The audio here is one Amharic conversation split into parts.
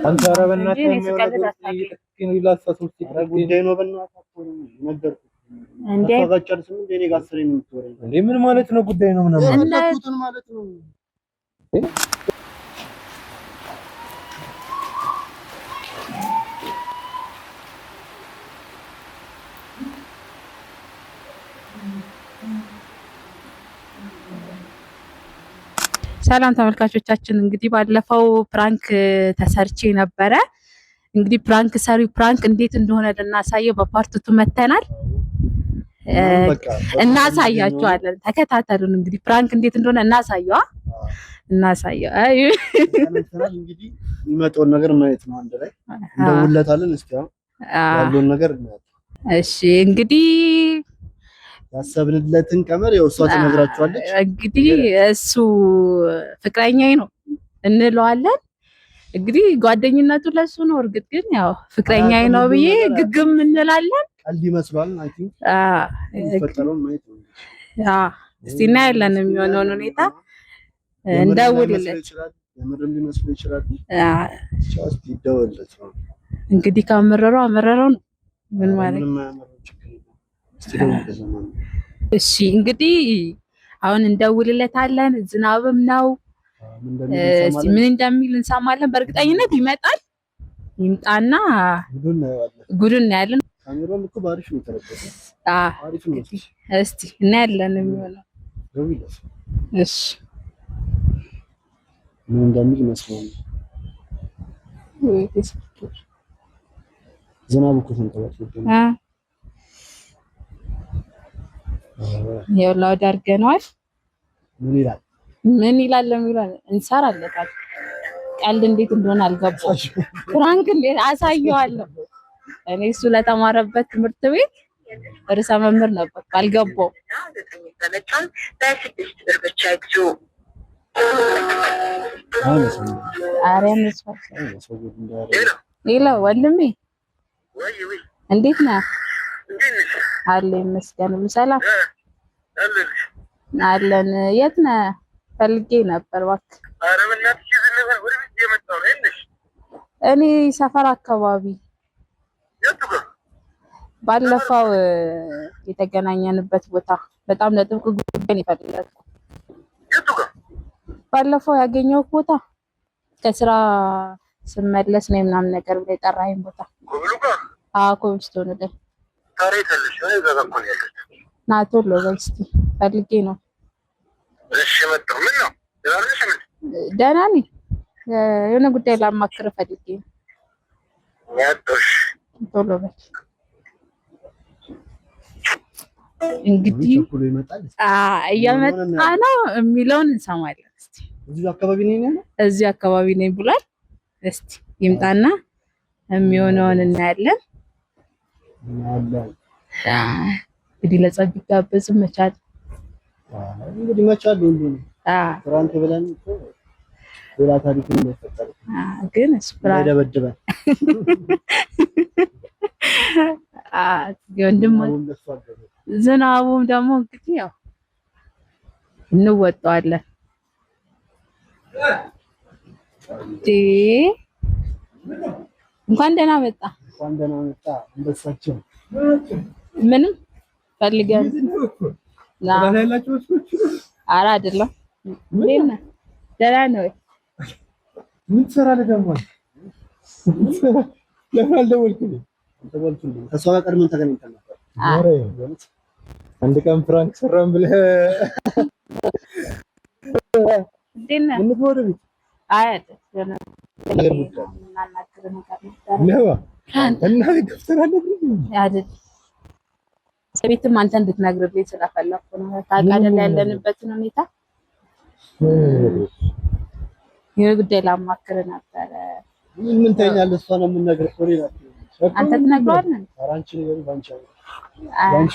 አንተ ኧረ በእናትህ የሚሆን ነገር እየተከከኝ ነው ይላሳሰው ኧረ ጉዳይ ነው በእናትህ እኮ ነው ነገርኩህ እንዴ ተጋጨርስም እንዴ እኔ ጋር አስሬ ነው የምትወረኝ እንዴ ምን ማለት ነው ጉዳይ ነው ምናምን ማለት ነው ሰላም ተመልካቾቻችን እንግዲህ ባለፈው ፕራንክ ተሰርቼ ነበረ። እንግዲህ ፕራንክ እንዴት እንደሆነ ልናሳየው በፓርቲቱ መተናል። እናሳያችኋለን። ተከታተሉን። እንግዲህ ፕራንክ እንዴት እንደሆነ እናሳየው። አይ እንግዲህ የሚመጣውን ነገር ማየት ነው። አንድ ላይ እንደውለታለን። እስኪ ያለውን ነገር እናያለን። እሺ እንግዲህ ያሰብንለትን ቀመር ያው እሷ ትነግራችኋለች። እንግዲህ እሱ ፍቅረኛዬ ነው እንለዋለን። እንግዲህ ጓደኝነቱ ለሱ ነው። እርግጥ ግን ያው ፍቅረኛዬ ነው ብዬ ግግም እንላለን። ቀልድ ይመስላል። አይ ቲንክ ይፈጠረው ማየት ነው። እስቲ እናያለን የሚሆነውን ሁኔታ እንደውልለት። የምርም ሊመስል ይችላል። ቻስ ይደውልለት ነው እንግዲህ ካመረረው ነው ምን ማለት እሺ እንግዲህ አሁን እንደውልለታለን። ዝናብም ነው ምን እንደሚል እንሰማለን። በእርግጠኝነት ይመጣል። ይምጣና ጉዱን እናያለን። ካሜራው እኮ ባሪፍ ነው ተረከሰ። አሪፍ ነው። እስቲ እናያለን የሚሆነው። እሺ ምን እንደሚል መስሎኝ ዝናብ እኮ ተንጠባጥቦ ያው ላውድ አድርገነዋል። ምን ይላል ለሚለው እንሰራለታል። ቀልድ እንዴት እንደሆነ አልገባም። ፍራንክ እንዴት አሳየዋለሁ። እኔ እሱ ለተማረበት ትምህርት ቤት ርዕሰ መምህር ነበር። አልገባው ሌላ ወንድሜ እንዴት ነህ? አለ ይመስገን። ሰላም አለን። የት ነህ? ፈልጌ ነበር እባክህ። ኧረ በእናትሽ ዝነፈር ወደ ቤት የመጣው ነው እንዴ? እኔ ሰፈር አካባቢ ባለፈው የተገናኘንበት ቦታ በጣም ለጥብቅ ጉዳይ ይፈልጋል። የቱ ጋር? ባለፈው ያገኘው ቦታ ከስራ ስመለስ ነው ምናምን ነገር ብለህ የጠራኸኝ ቦታ ኮብልስቶን ላይ ታሪተልሽ ነው ዘጋኮን ያለች ናቶ ለበስቲ ፈልጌ ነው። እሺ መጣሁ። ምን ነው ያርልሽ? ደህና ነኝ። የሆነ ጉዳይ ላማክር ፈልጌ ነው። ያጥሽ ቶሎ በል እንግዲህ እየመጣ ነው የሚለውን እንሰማለን። እስቲ እዚህ አካባቢ ነኝ ብሏል። እስቲ ይምጣና የሚሆነውን እናያለን። እንግዲህ ለጸብ ቢጋበዝ መቻል እንግዲህ መቻል ሁሉ ነው። ፍራንክ ብለን ሌላ ታሪክ ነው የሚፈጠረው። ግን ስፕራንክ ደበደበን። ወንድም ዝናቡም ደግሞ እንግዲህ ያው እንወጣዋለን። እንኳን ደህና መጣ። እንደሳቸው ምንም ፈልገን ኧረ አይደለም። ደህና ነው። ምን ትሰራለህ ደግሞ? ለምን አልደወልክልኝ? ከእሷ ጋር ቀድመን ተገናኝተን ነበር። አንድ ቀን ፍራንክ ሰራን ብለህ ቤትም አንተ እንድትነግርልኝ ስለፈለኩ ነው። ታውቃለህ ያለንበትን ሁኔታ። ይሄ ጉዳይ ላማክር ነበረ። ምን ታኛለህ? እሷ ነው የምንነግርህ እኮ ሌላ አንተ ትነግረዋለህ። አንቺ ነው ባንቺ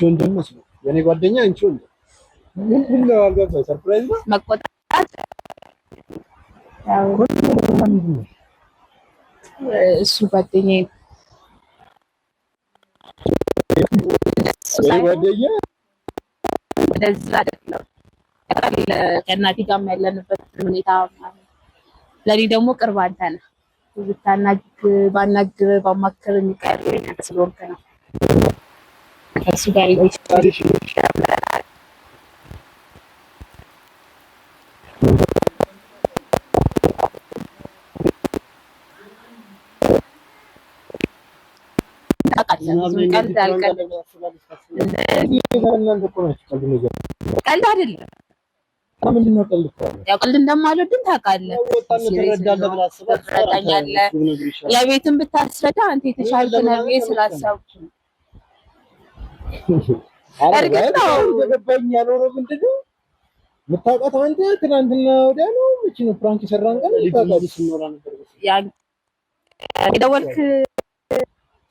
ወንድም መስሎ የኔ ጓደኛ አንቺ ወንድም ምንድን ነው? አልገባኝ። ሰርፕራይዝ ነው መቆጣት እሱ ጓደኛዬ ጓደኛ እንደዛ አይደለም። ከእናቴ ጋር ያለንበት ሁኔታ ለኔ ደግሞ ቅርብ አንተ ነህ። ባናግር ባማክር የሚቀርበኝ አንተ ስለሆንክ ነው። ከእሱ ጋር ቀልድ አይደለም። ያው ቀልድ እንደማልወድም ታውቃለህ። ትረዳኛለህ። ለቤትም ብታስረዳ አንተ የተሻልክ ነህ ብዬ ስላሰብኩ እርግጥ ነው የገባኝ ያልሆነው ምንድን ነው የምታውቃት አንተ ትናንትና ወዲያ ነው መቼ ነው ፍራንክ የሰራን ቀን የደወልክ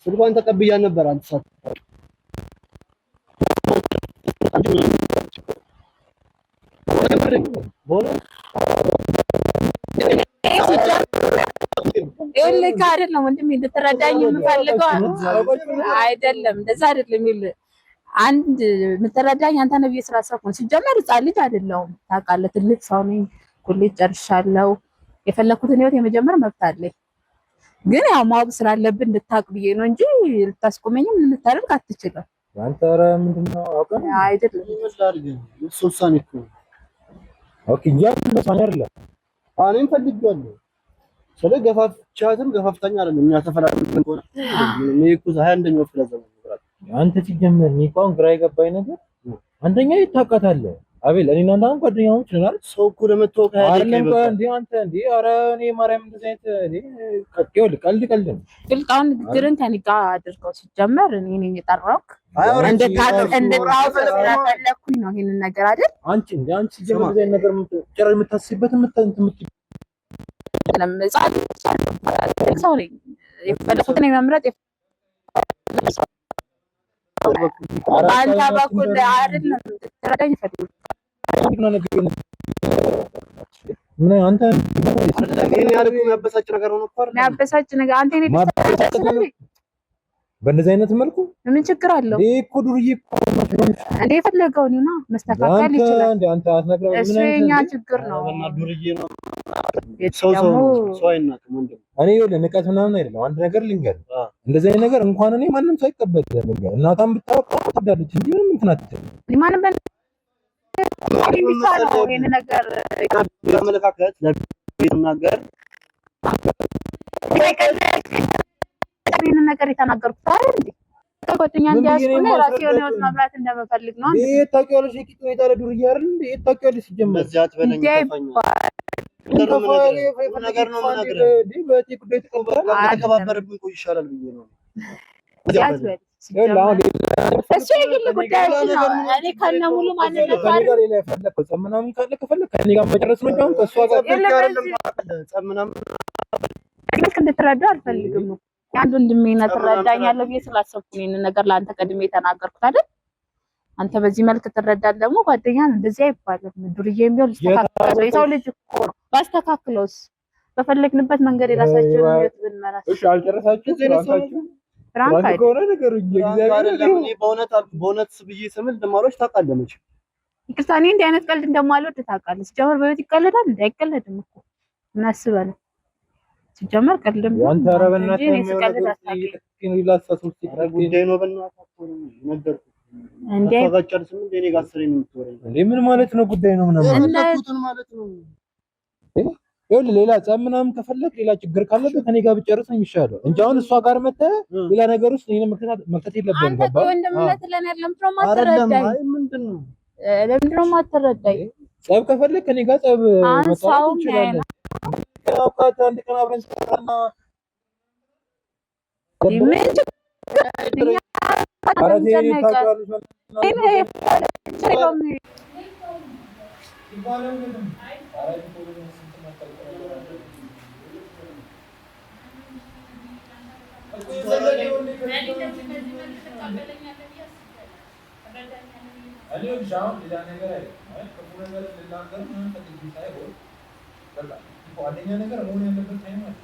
ስልኳን ተቀብያ ነበር አንተ ሰዓት ይኸውልህ አይደለም ወንድሜ እንድትረዳኝ የምፈልገው አይደለም፣ እንደዛ አይደለም። ይኸውልህ አንድ የምትረዳኝ አንተ ነህ ብዬ ስላሰብኩ ነው። ሲጀመር ህፃን ልጅ አይደለሁም ታውቃለህ፣ ትልቅ ሰው ነኝ። ኮሌጅ ጨርሻለሁ። የፈለኩትን ህይወት የመጀመር መብት አለኝ። ግን ያው ማወቅ ስላለብን እንድታውቅ ብዬ ነው እንጂ ልታስቆመኝም ምን ልታደርግ አትችልም። አንተ ኧረ ምንድን ነው አውቀን አይደለም ውሳኔ እኮ ኦኬ ያን አይደለም እኔም ፈልጌዋለሁ። ስለ ገፋፍቻትም ገፋፍተኛ አይደለም እኛ ተፈላልገን ሆነ እኔ እኮ 21ኛው ክፍለ ዘመን አንተ ሲጀመር እኔ እንኳን ግራ የገባኝ ነገር አንደኛ ይታቃታለህ አቤል እኔና አንተ ጓደኛሞች ነን አይደል? ሰው እኮ ለመተዋወቅ አይደለም እንዴ አንተ እንዴ ኧረ እኔ ማርያም እንደዚህ አይነት እኔ ቀልድ ነው። ፍልቃውን ንግግርን ከእኔ ጋር አድርገው ሲጀመር እኔ ነኝ የጠራሁት ስለፈለኩኝ ነው ይሄንን ነገር አይደል? አንቺ ሲጀመር እንደዚህ አይነት ነገር ጭራሽ የምታስቢበት ሰው ነኝ የፈለኩትን የመምረጥ አንተ በኩል አይደለም ትረዳኝ ይፈልጋል ምን አንተ እኔ ያልኩ ያበሳጭ ነገር ሆኖ እኮ አይደል? ያበሳጭ ነገር አንተ እኔ በእንደዚህ አይነት መልኩ ምን ችግር አለው? ይሄ እኮ ዱርዬ እኮ እንደ የፈለገውን ነው መስተካከል ይችላል። አንተ አትነግረው እሱ የኛ ችግር ነው። ዱርዬ ነው ሰው አይናቅም ወንድም። እኔ ይኸውልህ ንቀት ምናምን አይደለም። አንድ ነገር ልንገርህ፣ እንደዚህ አይነት ነገር እንኳን እኔ ማንም ሰው አይቀበልም። ልንገርህ እናቷን ብታወቅ ታዳለች እንጂ ምንም እንትን አትልም። ማንም ብቻ ነው ይሄን ነገር ያመለካከት ለቤትናገር ይሄን ነገር የተናገርኩት አይደል እንዴ? ከጓደኛ እንዲያስቆና የራሴ የሆነ ህይወት መብራት እንደምፈልግ ነው። ይሄ ታውቂዋለሽ፣ የቂጥ ሁኔታ ለዱርዬ አይደል እንዴ? ይሄ ታውቂዋለሽ። ሲጀመር እዚያ አትበለኝ ነገር ነው ነገር እንዴ? በቲ ጉዳይ ተከባበርብን ቆይ ይሻላል ብዬ ነው። እሱ የግል ጉዳያችን ነው። እኔ ከነ ሙሉ ማንነት ጋር ሌላ የፈለከው ጸብ ምናምን ካለ ከፈለክ ከእኔ ጋር መጨረስ ነው። አሁን ከእሷ ጋር ጸብ ምናምን እንድትረዳው አልፈልግም። አንድ ወንድሜ ነህ ትረዳኛለህ ብዬ ስላሰብኩ ይሄንን ነገር ለአንተ ቀድሜ የተናገርኩት አይደል? አንተ በዚህ መልክ ትረዳለህ። ደግሞ ጓደኛ ነው እንደዚህ አይባልም። ዱርዬም ቢሆን ልስተካከለው የሰው ልጅ እኮ ነው። ባስተካክለውስ በፈለግንበት መንገድ የራሳችንን ህይወት ብንመራስ። እሺ አልጨረሳችሁም? ፍራንክ ከሆነ ነገር በእውነት ብዬ ስምል እንደማልወድ ታውቃለህ መቼም። ይቅርታ እኔ እንዲህ አይነት ቀልድ እንደማልወድ ታውቃለህ። ሲጀመር በህይወት ይቀለዳል እንዴ? አይቀለድም እኮ ምን አስበህ ነው? ሲጀመር ቀልድም አንተ ኧረ በእናትህ ጉዳይ ነው በእናትህ ነገርኩህ እንዴ? አፋጋጨርስም እንዴ? እኔ ጋር አስሬ ነው የምትወረኝ እንዴ? ምን ማለት ነው ጉዳይ ነው ምናምን ማለት ነው? ይኸውልህ ሌላ ጸብ ምናምን ከፈለክ ሌላ ችግር ካለበት ከኔ ጋር ብጨርስ ነው የሚሻለው እንጂ አሁን እሷ ጋር መተህ ሌላ ነገር ውስጥ እኔን መክተት የለብህም። አንተ ወንድምነት ለኔ አይደለም ማትረዳኝ። አይ ምንድነው ለምንድን ነው ማትረዳኝ? ጸብ ከፈለክ ከኔ ጋር ጸብ መጣው ይችላል። አውቃት አንድ ቀን አብረን ሰራና ምን ጓደኛ ነገር መሆን ያለበት ታይም አለ።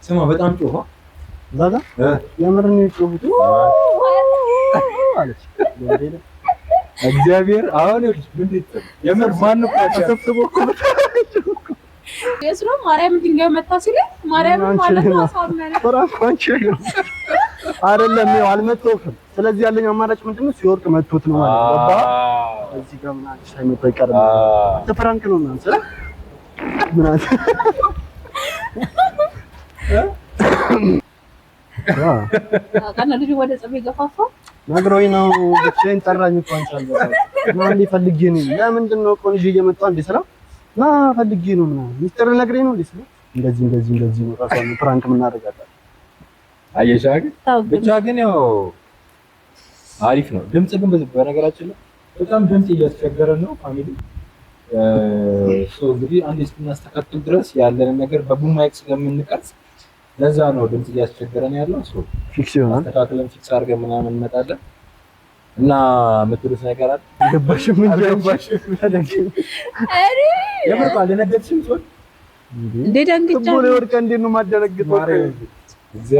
ስማ በጣም ጮኸ። ዛጋ የምርን ጮሁት አለች እግዚአብሔር አሁን የምር ማን ነው ተሰብስቦ የስሮ ማርያም ድንጋይ መታ ሲለኝ ማርያም ማለት ነው አሳመነ ፍራንኳንቺ አይደለም ይኸው አልመጣሁም። ስለዚህ ያለኝ አማራጭ ምንድነው? ሲወርቅ መጥቶት ነው ማለት ነው። ባባ እዚህ ጋር ምን አንቺ ሳይመጣ ይቀርም ተፍራንክ ነው ማለት ነው። ምን አለ አቃና ልጅ ወደ ጽቤ ገፋፋ ነግሮኝ ነው ብቻዬን ጠራኝ እኮ አንቺ አልበቃ ማን ሊፈልጊ ነው? ለምንድን ነው ቆንጆ እየመጣ እንዴ ስራ ና ፈልጊ ነው ምናምን ሚስጥር ነግሬኝ ነው እንዴ እንደዚህ ነው ራሷን ፕራንክ የምናደርጋለን። አየሻግ ብቻ ግን ያው አሪፍ ነው። ድምጽ ግን በነገራችን ላይ በጣም ድምጽ እያስቸገረን ነው ፋሚሊ እንግዲህ አንዴ እስክናስተካክል ድረስ ያለንን ነገር በቡም ማይክ ስለምንቀርጽ ለዛ ነው ድምጽ እያስቸገረን ያለው። ፊክስ ይሆናል አስተካክለን ፊክስ አድርገን ምናምን እንመጣለን እና የምትሉት ነገር አለ? ገባሽም እንጂ አሪ የምርቃል ለነገርሽም ጾል እንዴ ደንግጫ ነው ወርቀ እንዴ ነው ማደረግጠው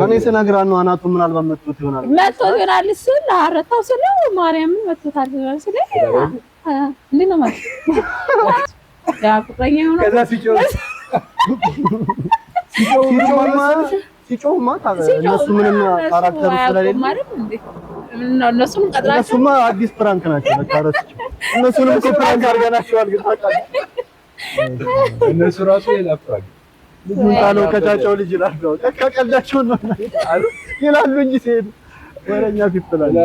እኔ ስነግራት ነው አናቱ ምናልባት መጥቶት ይሆናል እሱን አረታው ስለው ማርያምን መጥቶታል ስለው እንዴ ነው ማለት ያ ቁጥረኛ ነው ከዛ ሲጮህማ እነሱ ምንም ካራክተር ስለሌለ እነሱን ቀጥላቸው እነሱማ አዲስ ፕራንክ ናቸው። በቃ ረስቸው እነሱንም እኮ ፕራንክ አድርገናቸዋል። ግን ታውቃለህ እነሱ ራሱ ሌላ ፕራንክ ልጁን ታለው ከጫጫው ልጅ ይላሉ። ከቀልዳቸው ነው ይላሉ እንጂ ሲሄዱ ወረኛ ፊትላል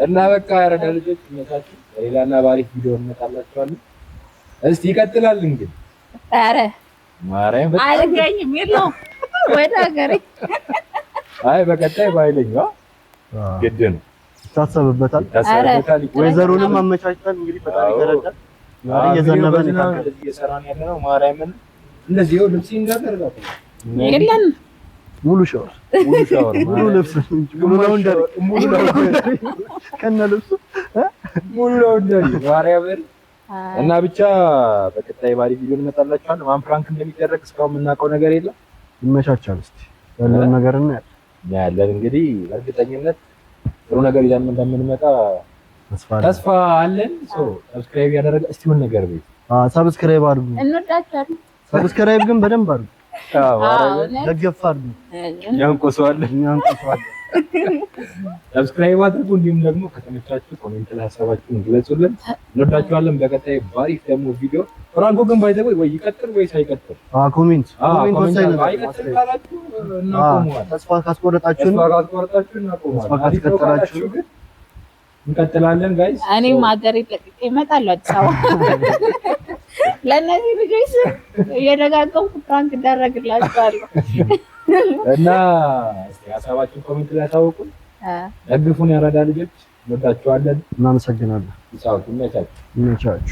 እና በቃ ያረዳ ልጆች እነታችሁ ሌላና ባሪክ ቪዲዮ እንመጣላችኋለን። እስቲ ይቀጥላል እንግዲህ ኧረ ማርያም አልገኝም የለው ወደ ሀገሬ አይ በቀጣይ ባይለኛው ግድ ነው ታሰብበታል። ወይዘሩንም አመቻችተን እንግዲህ ፈጣሪ ከረዳ የዘነበ ነው እየሰራን ያለነው ማርያምን እንደዚህ ነው። ልብስ እንዳደረጋት የለን ሙሉ ሻወር ሙሉ ልብስ ሙሉ ላውንደሪ ከነ ልብሱ ሙሉ ላውንደሪ ማርያምን እና ብቻ በቀጣይ ባሪ ቪዲዮ እንመጣላችኋለን። ማን ፍራንክ እንደሚደረግ እስካሁን የምናውቀው ነገር የለም። ይመቻቻል። እስቲ ያለን ነገር እናያለን። እንግዲህ በእርግጠኝነት ጥሩ ነገር ይዘን እንደምንመጣ ተስፋ አለን። ሰብስክራይብ ያደረገ እስቲ ምን ነገር ቤት ሰብስክራይብ አድርጉ። እንወዳችኋለን። ሰብስክራይብ ግን በደንብ አድርጉ። ደገፍ አድርጉ። ያንቆሰዋል። ሰብስክራይብ አድርጉ። እንዲሁም ደግሞ ከተመቻችሁ ኮሜንት ላይ ሀሳባችሁን ግለጹልን። እንወዳችኋለን። በቀጣይ ባሪፍ ደግሞ ቪዲዮ ፍራንኮ ግን ባይዘው ወይ ይቀጥል ወይስ አይቀጥል? ኮሜንት አይቀጥል ካላችሁ እናቆመዋለን። ተስፋ ካስቆረጣችሁ ግን እንቀጥላለን ጋይስ። እኔም ሀገሬ ለቅቄ እመጣለሁ አዲስ አበባ። ለእነዚህ ልጆች እየደጋገምኩ ፍራንክ እንዳደረግላቸዋለሁ እና እስቲ ሀሳባችሁን ኮሜንት ላይ ታውቁን። ደግፉን ያራዳ ልጆች። እንወዳችኋለን። እናመሰግናለን። ይቻላል። ይመቻችሁ።